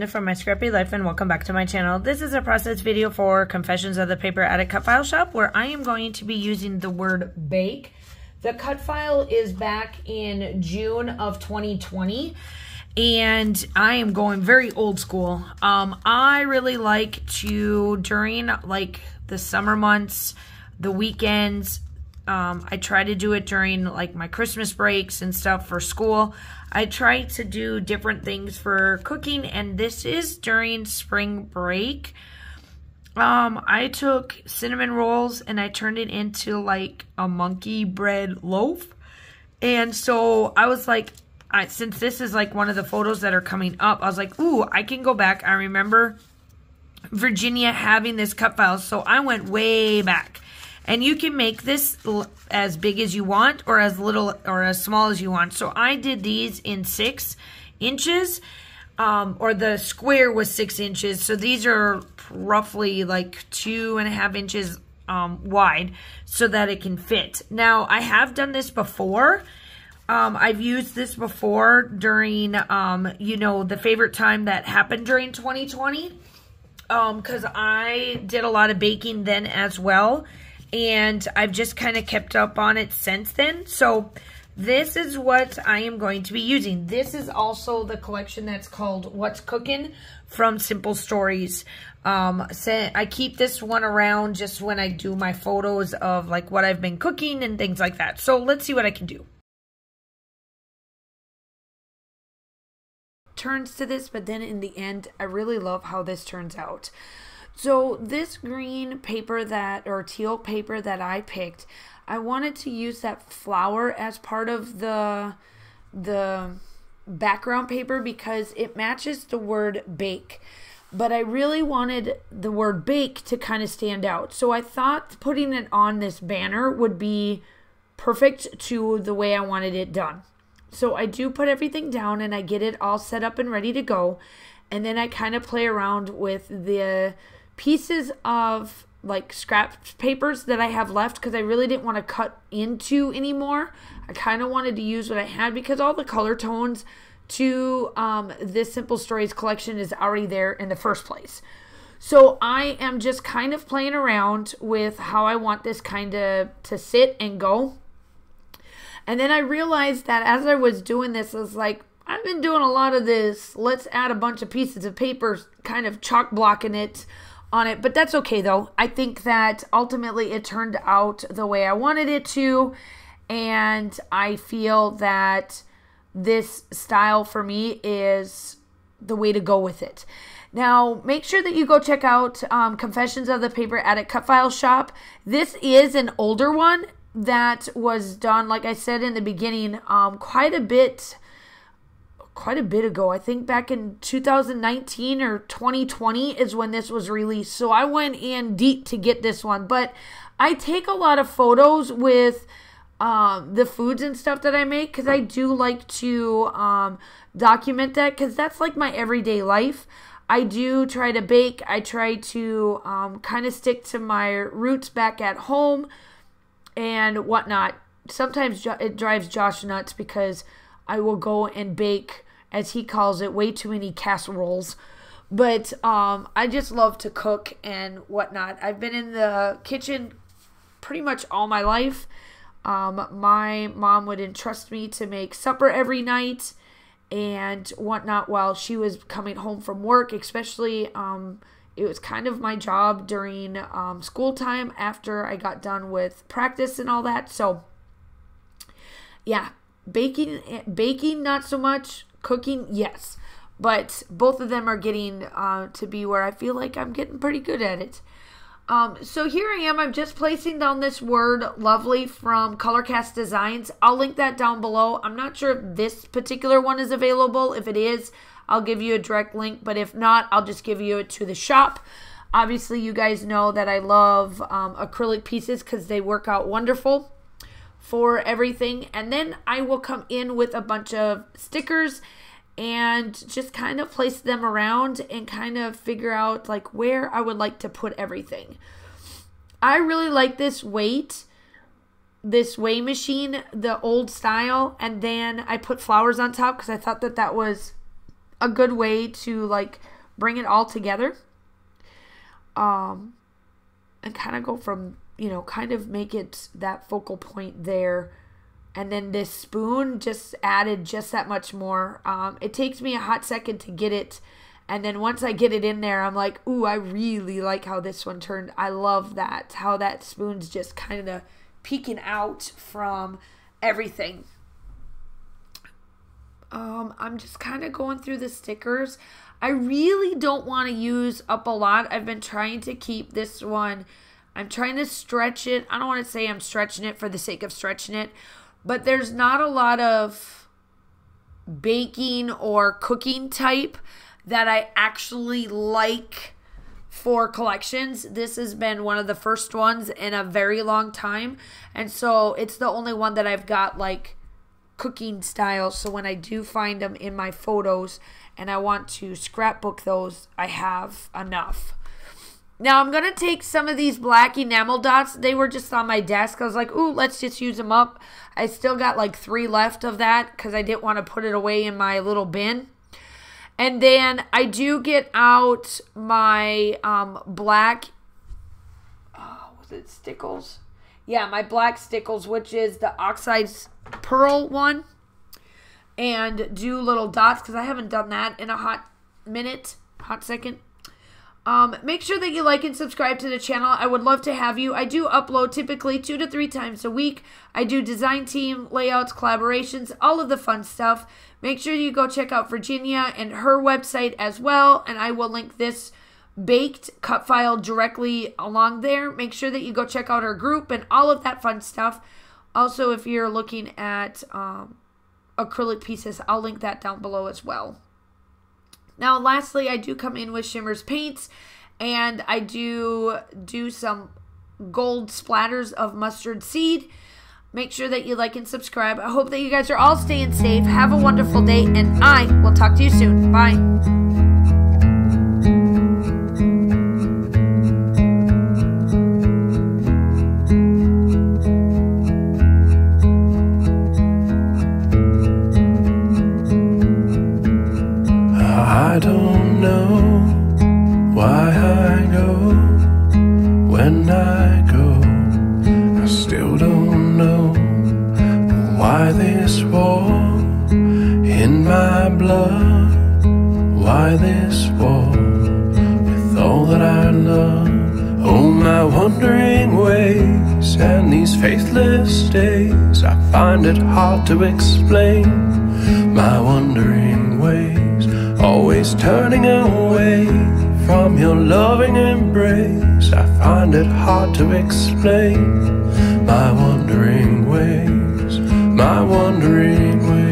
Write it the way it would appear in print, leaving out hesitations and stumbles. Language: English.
from My Scrappy Life, and welcome back to my channel. This is a process video for Confessions of the Paper Addict cut file shop, where I am going to be using the word bake. The cut file is back in June of 2020, and I am going very old school. I really like to, during like the summer months, the weekends, I try to do it during like my Christmas breaks and stuff for school. I try to do different things for cooking, and this is during spring break. I took cinnamon rolls and I turned it into like a monkey bread loaf. And so I was like, since this is like one of the photos that are coming up, I was like, ooh, I can go back. I remember Virginia having this cut file, so I went way back. And you can make this as big as you want or as little or as small as you want. So I did these in 6 inches, or the square was 6 inches. So these are roughly like 2.5 inches wide so that it can fit. Now, I have done this before. I've used this before during, you know, the favorite time that happened during 2020. Because I did a lot of baking then as well. And I've just kind of kept up on it since then. So this is what I am going to be using. This is also the collection that's called What's Cooking from Simple Stories. I keep this one around just when I do my photos of like what I've been cooking and things like that. So let's see what I can do. Turns to this, but then in the end, I really love how this turns out. So this green paper or teal paper that I picked, I wanted to use that flower as part of the background paper because it matches the word bake. But I really wanted the word bake to kind of stand out. So I thought putting it on this banner would be perfect to the way I wanted it done. So I do put everything down and I get it all set up and ready to go. And then I kind of play around with the pieces of like scrap papers that I have left because I really didn't want to cut into anymore. I kind of wanted to use what I had because all the color tones to this Simple Stories collection is already there in the first place. So I am just kind of playing around with how I want this kind of to sit and go. And then I realized that as I was doing this, I was like, I've been doing a lot of this. Let's add a bunch of pieces of paper, kind of chalk blocking it on it. But that's okay though. I think that ultimately it turned out the way I wanted it to. And I feel that this style for me is the way to go with it. Now, make sure that you go check out Confessions of the Paper Addict cut file shop. This is an older one that was done, like I said in the beginning, quite a bit ago. I think back in 2019 or 2020 is when this was released. So I went in deep to get this one. But I take a lot of photos with the foods and stuff that I make because I do like to document that because that's like my everyday life. I do try to bake. I try to kind of stick to my roots back at home and whatnot. Sometimes it drives Josh nuts because I will go and bake, as he calls it, way too many casseroles. But I just love to cook and whatnot. I've been in the kitchen pretty much all my life. My mom would entrust me to make supper every night and whatnot while she was coming home from work, especially it was kind of my job during school time after I got done with practice and all that. So yeah, baking not so much. Cooking, yes, but both of them are getting to be where I feel like I'm getting pretty good at it. So here I am. I'm just placing down this word lovely from Colorcast Designs. I'll link that down below. I'm not sure if this particular one is available. If it is, I'll give you a direct link, but if not, I'll just give you it to the shop. Obviously, you guys know that I love acrylic pieces because they work out wonderful for everything. And then I will come in with a bunch of stickers and just kind of place them around and kind of figure out like where I would like to put everything. I really like this weigh machine, the old style, and then I put flowers on top because I thought that that was a good way to like bring it all together. And kind of go from, you know, kind of make it that focal point there. And then this spoon just added just that much more. It takes me a hot second to get it. And then once I get it in there, I'm like, ooh, I really like how this one turned. I love that, how that spoon's just kind of peeking out from everything. I'm just kind of going through the stickers. I really don't want to use up a lot. I've been trying to keep this one. I'm trying to stretch it. I don't want to say I'm stretching it for the sake of stretching it, but there's not a lot of baking or cooking type that I actually like for collections. This has been one of the first ones in a very long time, and so it's the only one that I've got like cooking style. So when I do find them in my photos and I want to scrapbook those, I have enough. Now I'm going to take some of these black enamel dots. They were just on my desk. I was like, ooh, let's just use them up. I still got like 3 left of that because I didn't want to put it away in my little bin. And then I do get out my black, was it Stickles? Yeah, my black Stickles, which is the Oxide Pearl one. And do little dots because I haven't done that in a hot second. Make sure that you like and subscribe to the channel. I would love to have you. I do upload typically 2 to 3 times a week. I do design team, layouts, collaborations, all of the fun stuff. Make sure you go check out Virginia and her website as well. And I will link this baked cut file directly along there. Make sure that you go check out her group and all of that fun stuff. Also, if you're looking at acrylic pieces, I'll link that down below as well. Now, lastly, I do come in with Shimmers paints, and I do some gold splatters of mustard seed. Make sure that you like and subscribe. I hope that you guys are all staying safe. Have a wonderful day, and I will talk to you soon. Bye. I don't know why I go when I go. I still don't know why this war in my blood. Why this war with all that I love. Oh, my wandering ways and these faithless days. I find it hard to explain my wandering ways. Always turning away from your loving embrace. I find it hard to explain my wandering ways, my wandering ways.